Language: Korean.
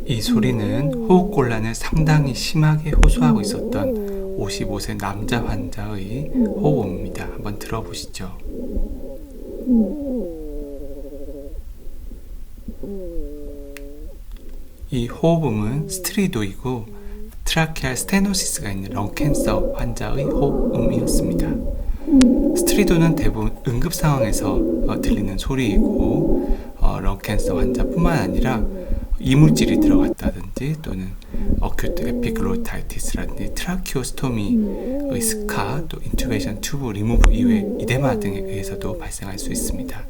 이 소리는 호흡곤란을 상당히 심하게 호소하고 있었던 55세 남자 환자의 호흡입니다. 한번 들어보시죠. 이 호흡음은 스트리도이고 트라케알 스테노시스가 있는 렁캔서 환자의 호흡음이었습니다. 스트리도는 대부분 응급 상황에서 들리는 소리이고 렁캔서 환자뿐만 아니라 이물질이 들어갔다든지 또는 어큐트 에피글로타이티스라든지 트라키오스토미의 스카, 또 인투베이션 튜브 리무브 이외 이데마 등에 의해서도 발생할 수 있습니다.